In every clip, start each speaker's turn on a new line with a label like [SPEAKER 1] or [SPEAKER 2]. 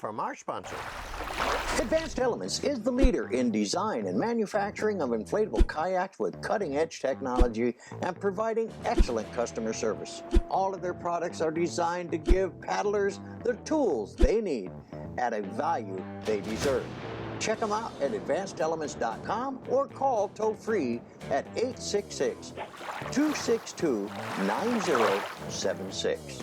[SPEAKER 1] from our sponsor. Advanced Elements is the leader in design and manufacturing of inflatable kayaks with cutting-edge technology and providing excellent customer service. All of their products are designed to give paddlers the tools they need at a value they deserve. Check them out at advancedelements.com or call toll-free at 866-262-9076.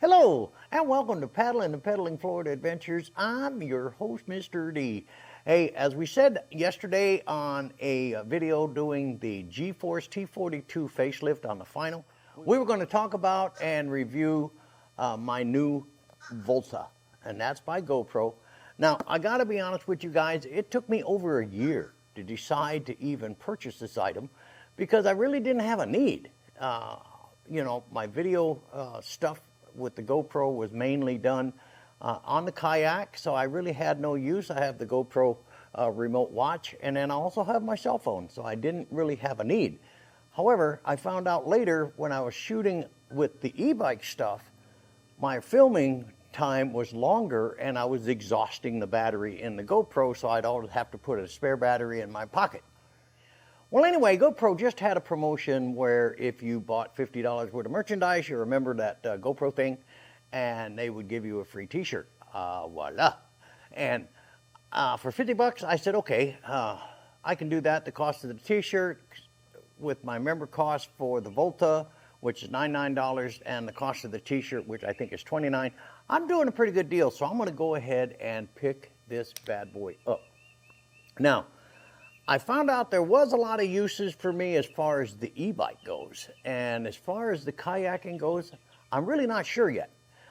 [SPEAKER 1] Hello, and welcome to Paddling and Pedaling Florida Adventures. I'm your host, Mr. D. Hey, as we said yesterday on a video doing the G-Force T42 facelift on the final, we were going to talk about and review my new Volta, and that's by GoPro. Now, I got to be honest with you guys, it took me over a year to decide to even purchase this item because I really didn't have a need. You know, my video stuff with the GoPro was mainly done on the kayak, so I really had no use. I have the GoPro remote watch, and then I also have my cell phone, so I didn't really have a need. However, I found out later when I was shooting with the e-bike stuff, my filming time was longer and I was exhausting the battery in the GoPro, so I'd always have to put a spare battery in my pocket. Well, anyway, GoPro just had a promotion where if you bought $50 worth of merchandise, you remember that GoPro thing, and they would give you a free t-shirt. Voila. And for 50 bucks, I said, okay, I can do that. The cost of the t-shirt with my member cost for the Volta, which is $99, and the cost of the t-shirt, which I think is $29. I'm doing a pretty good deal, so I'm going to go ahead and pick this bad boy up. Now, I found out there was a lot of uses for me as far as the e-bike goes, and as far as the kayaking goes, I'm really not sure yet.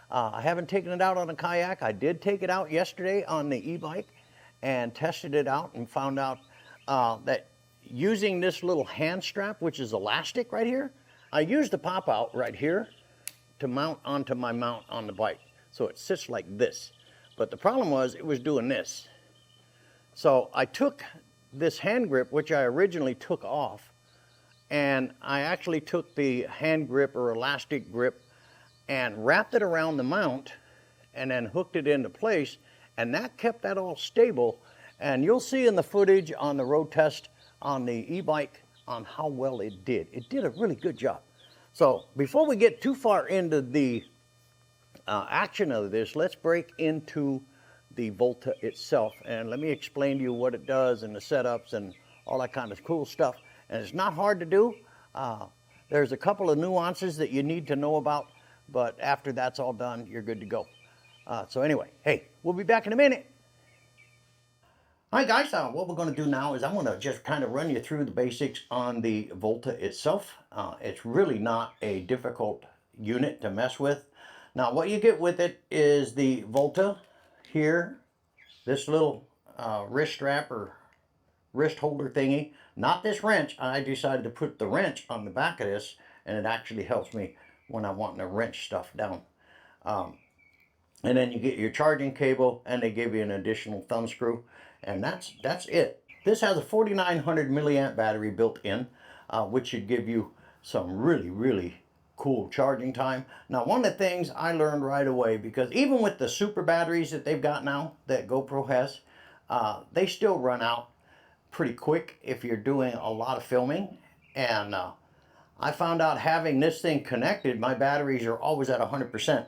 [SPEAKER 1] I haven't taken it out on a kayak. I did take it out yesterday on the e-bike and tested it out and found out that using this little hand strap, which is elastic right here, I used the pop out right here to mount onto my mount on the bike. So it sits like this. But the problem was it was doing this. So I took this hand grip, which I originally took off, and I actually took the hand grip or elastic grip and wrapped it around the mount and then hooked it into place, and that kept that all stable. And you'll see in the footage on the road test on the e-bike on how well it did. It did a really good job. So before we get too far into the action of this, let's break into the Volta itself, and let me explain to you what it does and the setups and all that kind of cool stuff. And it's not hard to do. There's a couple of nuances that you need to know about, but after that's all done, you're good to go. So anyway, hey, we'll be back in a minute. Hi guys, what we're going to do now is I'm going to just kind of run you through the basics on the Volta itself. It's really not a difficult unit to mess with. Now what you get with it is the Volta here, this little wrist strap or wrist holder thingy, not this wrench. I decided to put the wrench on the back of this, and it actually helps me when I'm wanting to wrench stuff down. And then you get your charging cable, and they give you an additional thumb screw, and that's it. This has a 4900 milliamp battery built in, which should give you some really cool charging time. Now, one of the things I learned right away, because even with the super batteries that they've got now that GoPro has, they still run out pretty quick if you're doing a lot of filming. And I found out having this thing connected, my batteries are always at 100%.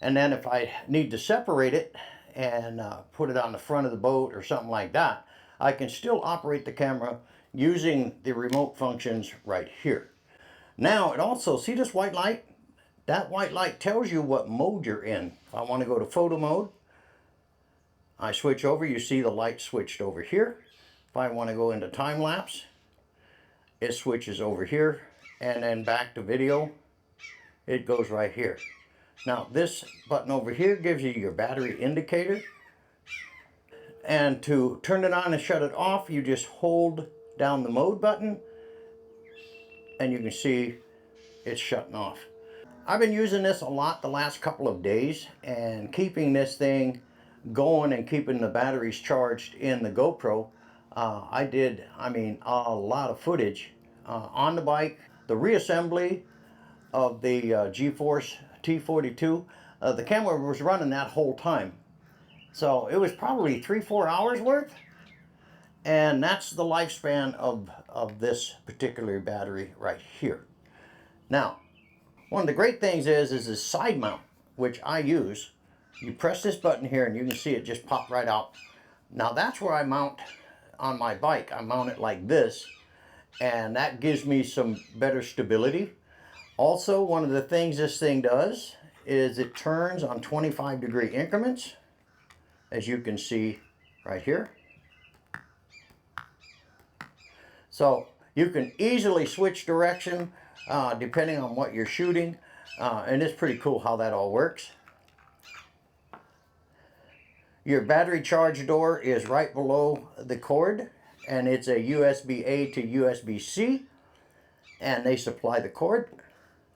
[SPEAKER 1] And then if I need to separate it and put it on the front of the boat or something like that, I can still operate the camera using the remote functions right here. Now, it also, see this white light? That white light tells you what mode you're in. If I want to go to photo mode, I switch over, you see the light switched over here. If I want to go into time lapse, it switches over here, and then back to video, it goes right here. Now, this button over here gives you your battery indicator. And to turn it on and shut it off, you just hold down the mode button, and you can see it's shutting off. I've been using this a lot the last couple of days, and keeping this thing going and keeping the batteries charged in the GoPro. I mean, a lot of footage on the bike. The reassembly of the G-Force T42, the camera was running that whole time. So it was probably 3-4 hours worth. And that's the lifespan of this particular battery right here. Now, one of the great things is this side mount, which I use. You press this button here and you can see it just pop right out. Now that's where I mount on my bike. I mount it like this, and that gives me some better stability. Also, one of the things this thing does is it turns on 25-degree increments, as you can see right here. So you can easily switch direction depending on what you're shooting, and it's pretty cool how that all works. Your battery charge door is right below the cord, and it's a USB-A to USB-C, and they supply the cord,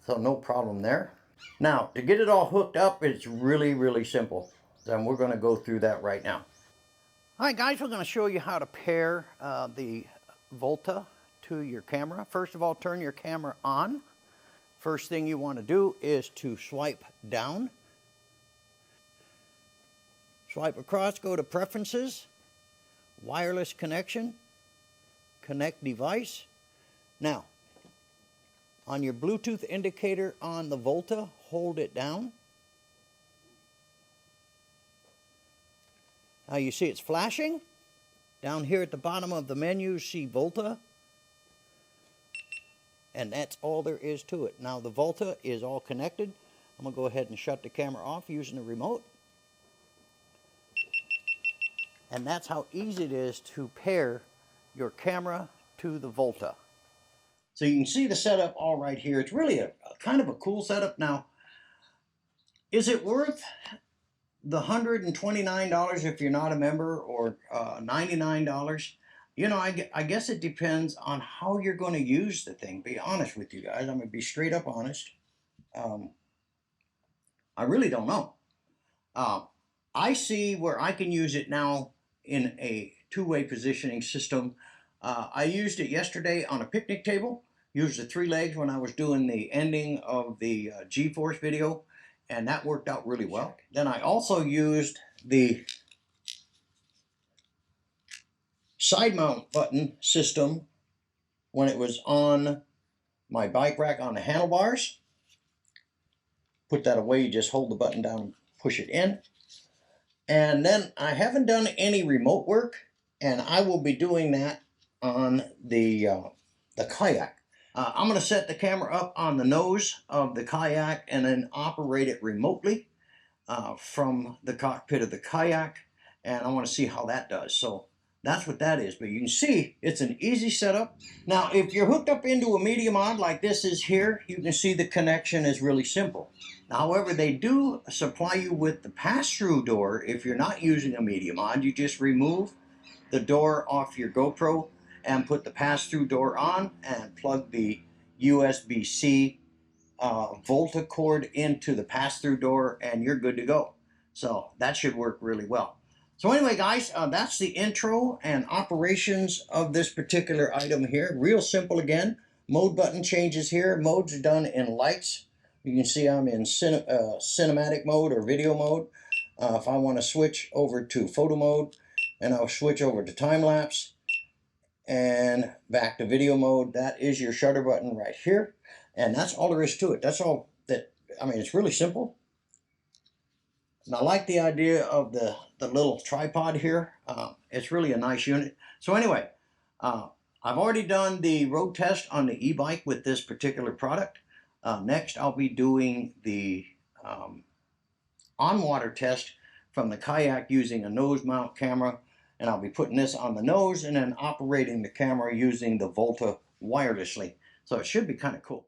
[SPEAKER 1] so no problem there. Now, to get it all hooked up, it's really, really simple, and we're going to go through that right now. All right, guys, we're going to show you how to pair the Volta to your camera. First of all, turn your camera on. First thing you want to do is to swipe down. Swipe across, go to Preferences, Wireless Connection, Connect Device. Now, on your Bluetooth indicator on the Volta, hold it down. Now you see it's flashing. Down here at the bottom of the menu, see Volta. And that's all there is to it. Now the Volta is all connected. I'm going to go ahead and shut the camera off using the remote. And that's how easy it is to pair your camera to the Volta. So you can see the setup all right here. It's really a kind of a cool setup. Now, is it worth the $129 if you're not a member, or $99? You know, I guess it depends on how you're going to use the thing. Be honest with you guys. I'm going to be straight up honest. I really don't know. I see where I can use it now in a two-way positioning system. I used it yesterday on a picnic table. Used the 3 legs when I was doing the ending of the G-Force video, and that worked out really well. Then I also used the side mount button system when it was on my bike rack on the handlebars. Put that away, you just hold the button down and push it in. And then I haven't done any remote work, and I will be doing that on the kayak. I'm going to set the camera up on the nose of the kayak and then operate it remotely from the cockpit of the kayak, and I want to see how that does. So that's what that is. But you can see it's an easy setup. Now, if you're hooked up into a media mod like this is here, you can see the connection is really simple. However, they do supply you with the pass-through door. If you're not using a media mod, you just remove the door off your GoPro and put the pass-through door on and plug the USB-C Volta cord into the pass-through door, and you're good to go. So that should work really well. So anyway, guys, that's the intro and operations of this particular item here. Real simple again. Mode button changes here. Modes are done in lights. You can see I'm in cinematic mode or video mode. If I want to switch over to photo mode, and I'll switch over to time lapse and back to video mode. That is your shutter button right here. And that's all there is to it. That's all that, I mean, it's really simple. And I like the idea of the little tripod here. It's really a nice unit. So anyway, I've already done the road test on the e-bike with this particular product. Next, I'll be doing the on-water test from the kayak using a nose mount camera, and I'll be putting this on the nose and then operating the camera using the Volta wirelessly. So it should be kind of cool.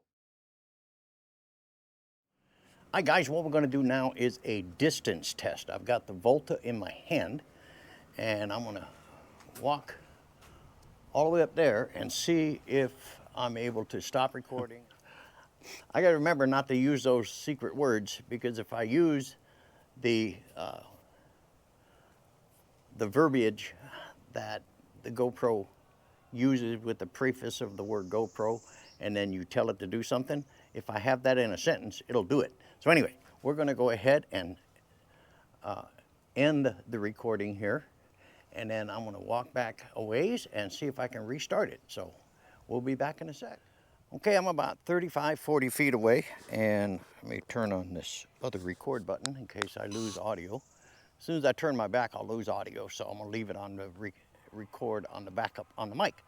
[SPEAKER 1] Hi guys, what we're going to do now is a distance test. I've got the Volta in my hand, and I'm going to walk all the way up there and see if I'm able to stop recording. I got to remember not to use those secret words, because if I use the verbiage that the GoPro uses with the preface of the word GoPro, and then you tell it to do something, if I have that in a sentence, it'll do it. So anyway, we're going to go ahead and end the recording here, and then I'm going to walk back a ways and see if I can restart it. So we'll be back in a sec. Okay, I'm about 35, 40 feet away, and let me turn on this other record button in case I lose audio. As soon as I turn my back, I'll lose audio, so I'm gonna leave it on the record on the backup on the mic.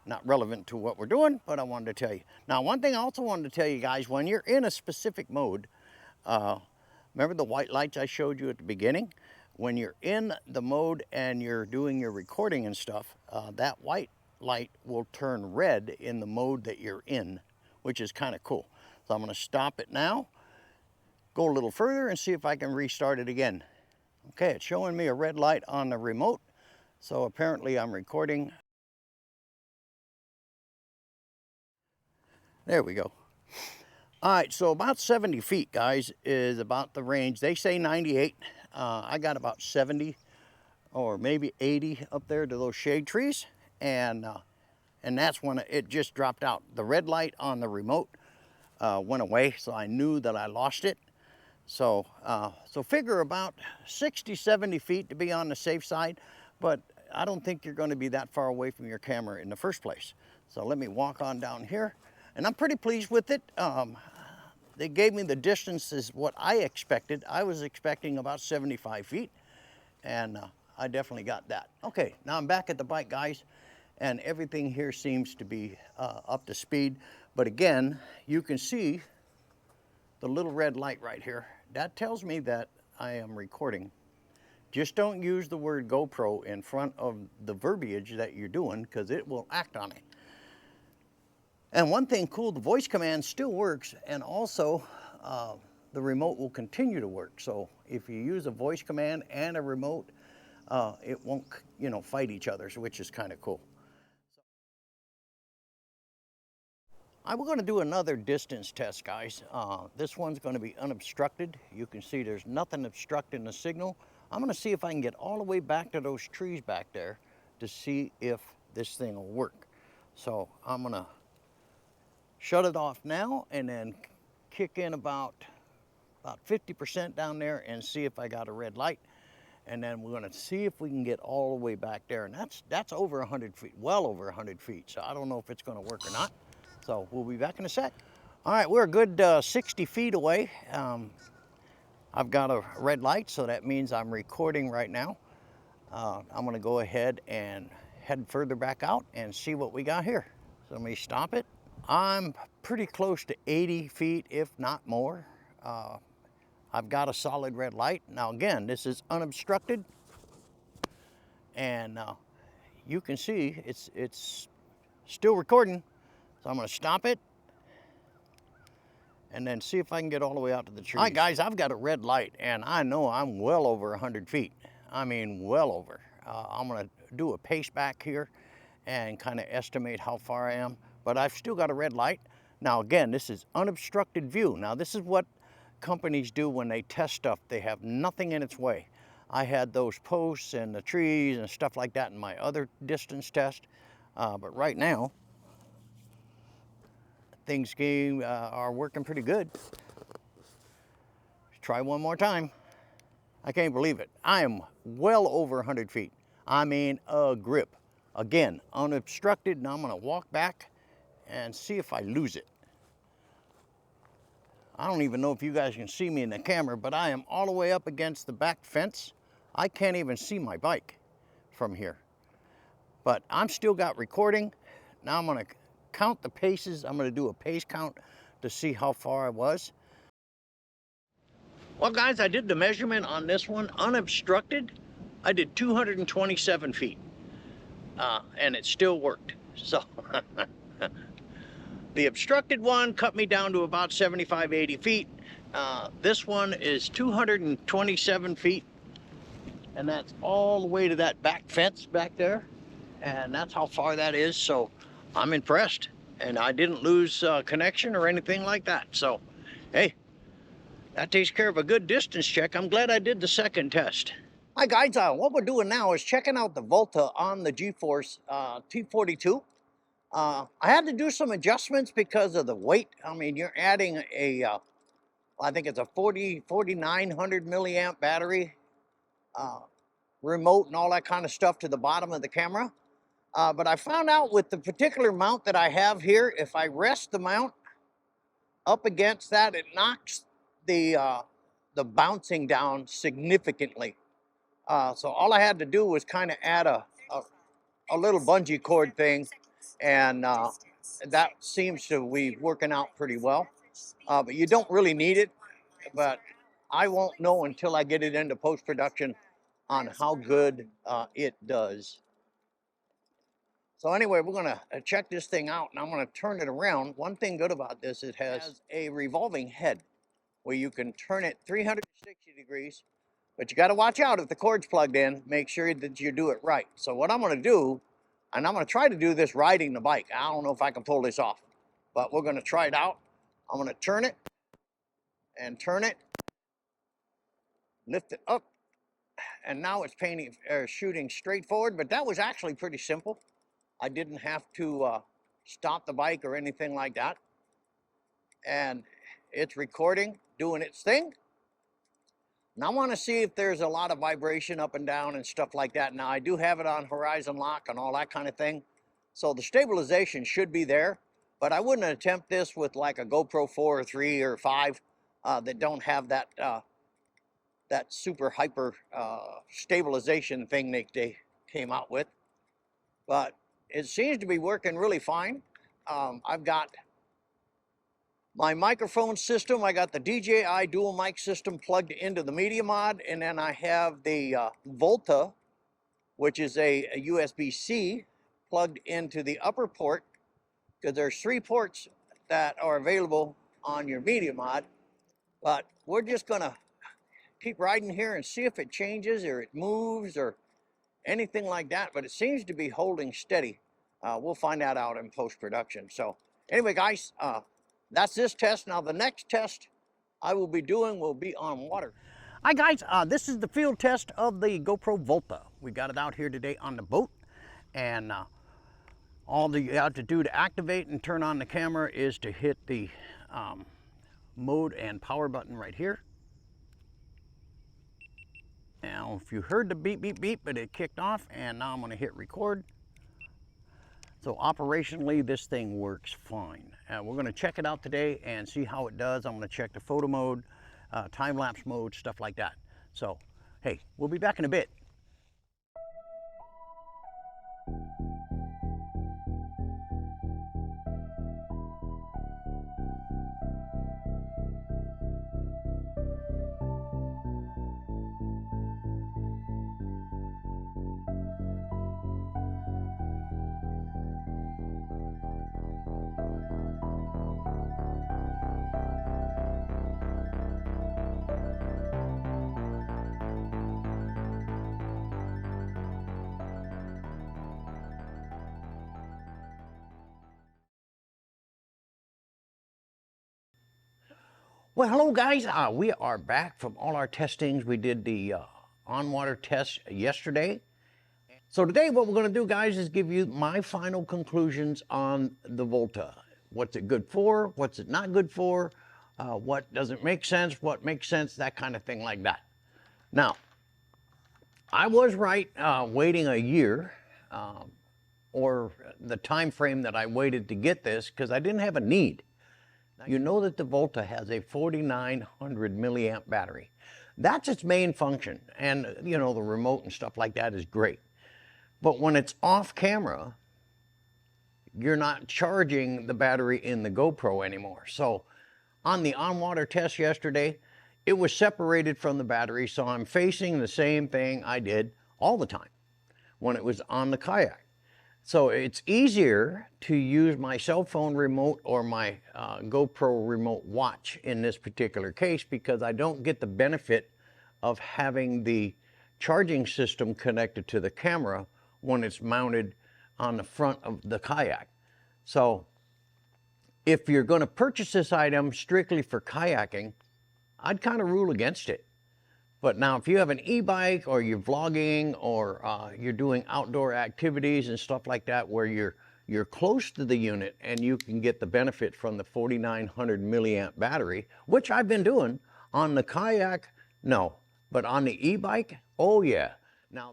[SPEAKER 1] Not relevant to what we're doing, but I wanted to tell you. Now, one thing I also wanted to tell you guys, when you're in a specific mode, remember the white lights I showed you at the beginning? When you're in the mode and you're doing your recording and stuff, that white light will turn red in the mode that you're in, which is kind of cool. So I'm going to stop it now, go a little further, and see if I can restart it again. Okay, it's showing me a red light on the remote, so apparently I'm recording. There we go. All right, so about 70 feet, guys, is about the range. They say 98. I got about 70 or maybe 80 up there to those shade trees. And that's when it just dropped out. The red light on the remote went away, so I knew that I lost it. So figure about 60, 70 feet to be on the safe side, but I don't think you're going to be that far away from your camera in the first place. So let me walk on down here, and I'm pretty pleased with it. They gave me the distance is what I expected. I was expecting about 75 feet, and I definitely got that. Okay, now I'm back at the bike, guys, and everything here seems to be up to speed. But again, you can see the little red light right here. That tells me that I am recording. Just don't use the word GoPro in front of the verbiage that you're doing, because it will act on it. And one thing cool, the voice command still works, and also the remote will continue to work. So if you use a voice command and a remote, it won't, fight each other, which is kind of cool. I'm going to do another distance test, guys. This one's going to be unobstructed. You can see there's nothing obstructing the signal. I'm going to see if I can get all the way back to those trees back there to see if this thing will work. So I'm going to shut it off now and then kick in about 50% down there and see if I got a red light. And then we're going to see if we can get all the way back there. And that's over 100 feet, well over 100 feet. So I don't know if it's going to work or not. So we'll be back in a sec. All right, we're a good 60 feet away. I've got a red light, so that means I'm recording right now. I'm going to go ahead and head further back out and see what we got here. So let me stop it. I'm pretty close to 80 feet, if not more. I've got a solid red light. Now again, this is unobstructed, and you can see it's still recording. So I'm going to stop it and then see if I can get all the way out to the trees. All right, guys, I've got a red light, and I know I'm well over 100 feet. I mean, well over. I'm going to do a pace back here and kind of estimate how far I am. But I've still got a red light. Now, again, this is unobstructed view. Now, this is what companies do when they test stuff. They have nothing in its way. I had those posts and the trees and stuff like that in my other distance test. But right now, things are working pretty good. Let's try one more time. I can't believe it. I am well over 100 feet. I mean, a grip. Again, unobstructed. Now I'm going to walk back and see if I lose it. I don't even know if you guys can see me in the camera, but I am all the way up against the back fence. I can't even see my bike from here. But I'm still got recording. Now I'm going to count the paces. I'm going to do a pace count to see how far I was. Well, guys, I did the measurement on this one unobstructed. I did 227 feet, and it still worked. So the obstructed one cut me down to about 75, 80 feet. This one is 227 feet, and that's all the way to that back fence back there, and that's how far that is. So I'm impressed, and I didn't lose connection or anything like that. So, hey, that takes care of a good distance check. I'm glad I did the second test. Hi guys, what we're doing now is checking out the Volta on the G-Force T42. I had to do some adjustments because of the weight. I mean, you're adding a I think it's a 4900 milliamp battery, remote and all that kind of stuff to the bottom of the camera. But I found out with the particular mount that I have here, if I rest the mount up against that, it knocks the bouncing down significantly. So all I had to do was kind of add a little bungee cord thing, and that seems to be working out pretty well. But you don't really need it, but I won't know until I get it into post-production on how good it does. So anyway, we're gonna check this thing out, and I'm gonna turn it around. One thing good about this, it has a revolving head where you can turn it 360 degrees, but you gotta watch out if the cord's plugged in, make sure that you do it right. So what I'm gonna do, and I'm gonna try to do this riding the bike. I don't know if I can pull this off, but we're gonna try it out. I'm gonna turn it and turn it, lift it up, and now it's shooting straight forward, but that was actually pretty simple. I didn't have to stop the bike or anything like that. And it's recording, doing its thing. And I want to see if there's a lot of vibration up and down and stuff like that. Now, I do have it on horizon lock and all that kind of thing. So the stabilization should be there, but I wouldn't attempt this with like a GoPro 4 or 3 or 5 that don't have that that super hyper stabilization thing they came out with. But it seems to be working really fine. I've got my microphone system. I got the DJI dual mic system plugged into the media mod, and then I have the Volta, which is a USB-C plugged into the upper port, because there's 3 ports that are available on your media mod. But we're just gonna keep riding here and see if it changes or it moves or anything like that, but it seems to be holding steady. We'll find that out in post-production. So anyway, guys, that's this test. Now the next test I will be doing will be on water. Hi guys, this is the field test of the GoPro Volta. We got it out here today on the boat, and all you have to do to activate and turn on the camera is to hit the mode and power button right here. Now, if you heard the beep, beep, beep, but it kicked off, and now I'm going to hit record. So operationally, this thing works fine. We're going to check it out today and see how it does. I'm going to check the photo mode, time-lapse mode, stuff like that. So, hey, we'll be back in a bit. Well, hello guys, we are back from all our testings. We did the on-water test yesterday. So today what we're going to do, guys, is give you my final conclusions on the Volta. What's it good for? What's it not good for? What doesn't make sense? What makes sense? That kind of thing like that. Now, I was right waiting a year, or the time frame that I waited to get this, because I didn't have a need. You know that the Volta has a 4900 milliamp battery. That's its main function. And, you know, the remote and stuff like that is great. But when it's off camera, you're not charging the battery in the GoPro anymore. So on the on-water test yesterday, it was separated from the battery. So I'm facing the same thing I did all the time when it was on the kayak. So it's easier to use my cell phone remote or my GoPro remote watch in this particular case, because I don't get the benefit of having the charging system connected to the camera when it's mounted on the front of the kayak. So if you're going to purchase this item strictly for kayaking, I'd kind of rule against it. But now if you have an e-bike or you're vlogging or you're doing outdoor activities and stuff like that where you're you're close to the unit and you can get the benefit from the 4900 milliamp battery, which I've been doing on the kayak, no, but on the e-bike, oh yeah.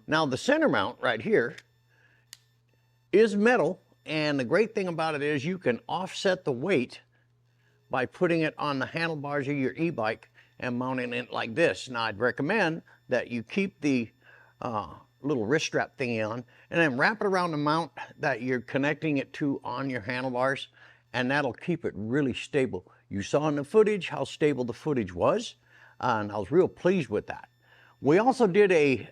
[SPEAKER 1] Now the center mount right here is metal, and the great thing about it is you can offset the weight by putting it on the handlebars of your e-bike and mounting it like this. Now I'd recommend that you keep the little wrist strap thingy on and then wrap it around the mount that you're connecting it to on your handlebars, and that'll keep it really stable. You saw in the footage how stable the footage was, and I was real pleased with that. We also did a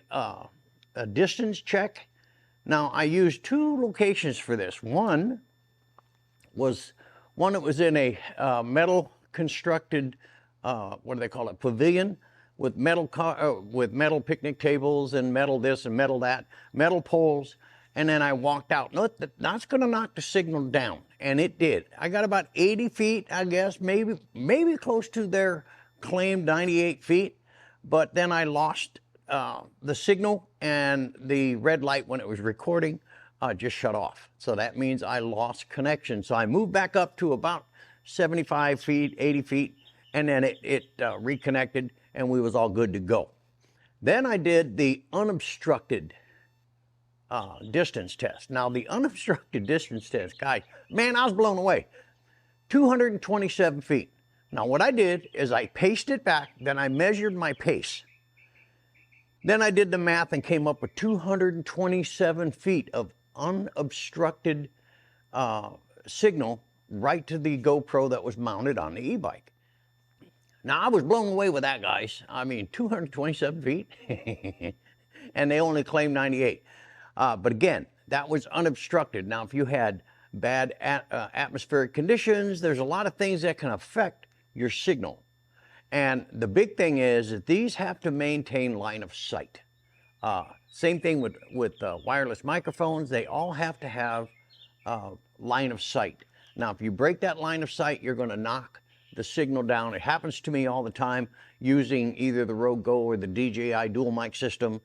[SPEAKER 1] distance check. Now I used two locations for this. One that was in a metal constructed, what do they call it, pavilion, with metal picnic tables and metal this and metal that, metal poles. And then I walked out. Look, that's going to knock the signal down, and it did. I got about 80 feet, I guess, maybe close to their claimed 98 feet. But then I lost the signal, and the red light when it was recording just shut off. So that means I lost connection. So I moved back up to about 75 feet, 80 feet, and then it reconnected, and we was all good to go. Then I did the unobstructed distance test. Now the unobstructed distance test, guys, man, I was blown away. 227 feet. Now what I did is I paced it back, then I measured my pace. Then I did the math and came up with 227 feet of unobstructed signal right to the GoPro that was mounted on the e-bike. Now I was blown away with that, guys. I mean, 227 feet, and they only claim 98. But again, that was unobstructed. Now, if you had bad atmospheric conditions, there's a lot of things that can affect your signal. And the big thing is that these have to maintain line of sight. Same thing with wireless microphones. They all have to have line of sight. Now, if you break that line of sight, you're going to knock the signal down. It happens to me all the time using either the Rode Go or the DJI dual mic system.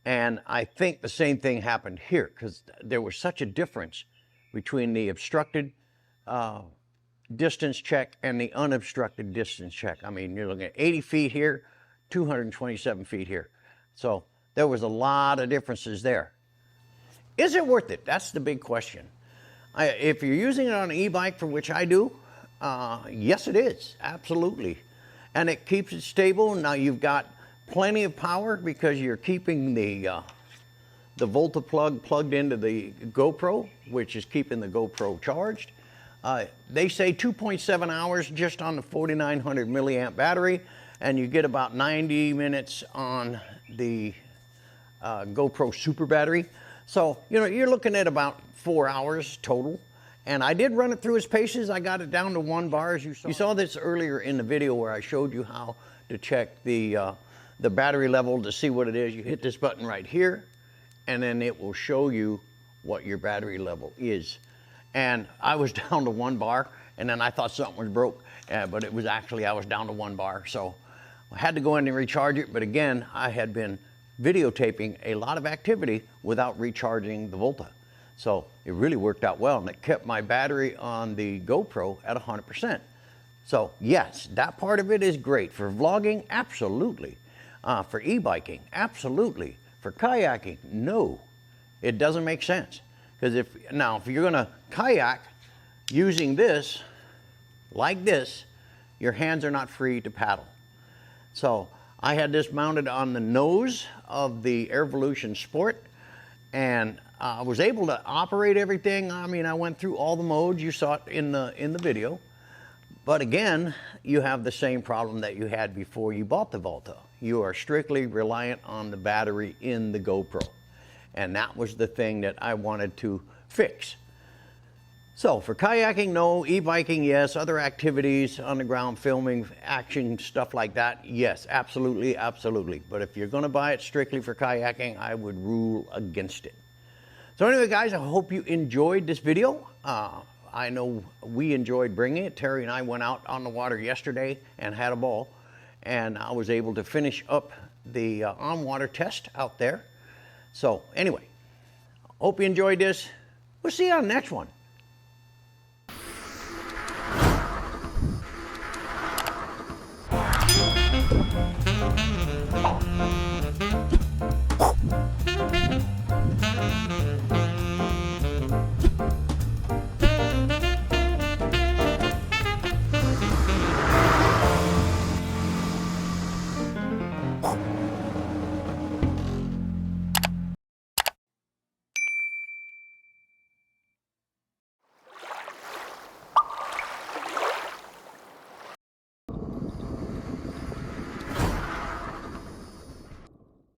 [SPEAKER 1] And I think the same thing happened here, because there was such a difference between the obstructed distance check and the unobstructed distance check. I mean, you're looking at 80 feet here, 227 feet here. So there was a lot of differences there. Is it worth it? That's the big question. If you're using it on an e-bike, for which I do, yes, it is, absolutely. And it keeps it stable. Now you've got plenty of power because you're keeping the Volta plug plugged into the GoPro, which is keeping the GoPro charged. They say 2.7 hours just on the 4900 milliamp battery, and you get about 90 minutes on the GoPro Super battery. So, you know, you're looking at about 4 hours total. And I did run it through its paces. I got it down to 1 bar, as you saw. You saw this earlier in the video where I showed you how to check the battery level to see what it is. You hit this button right here, and then it will show you what your battery level is. And I was down to 1 bar, and then I thought something was broke, but it was actually, I was down to 1 bar. So I had to go in and recharge it. But again, I had been videotaping a lot of activity without recharging the Volta. So it really worked out well, and it kept my battery on the GoPro at 100%. So yes, that part of it is great. For vlogging, absolutely. For e-biking, absolutely. For kayaking, no. It doesn't make sense. Because if you're gonna kayak using this, like this, your hands are not free to paddle. So I had this mounted on the nose of the Airvolution Sport, and I was able to operate everything. I mean, I went through all the modes. You saw it in the video. But again, you have the same problem that you had before you bought the Volta. You are strictly reliant on the battery in the GoPro. And that was the thing that I wanted to fix. So for kayaking, no. E-biking, yes. Other activities, underground filming, action, stuff like that, yes, absolutely, absolutely. But if you're going to buy it strictly for kayaking, I would rule against it. So anyway, guys, I hope you enjoyed this video. I know we enjoyed bringing it. Terry and I went out on the water yesterday and had a ball. And I was able to finish up the on-water test out there. So anyway, hope you enjoyed this. We'll see you on the next one.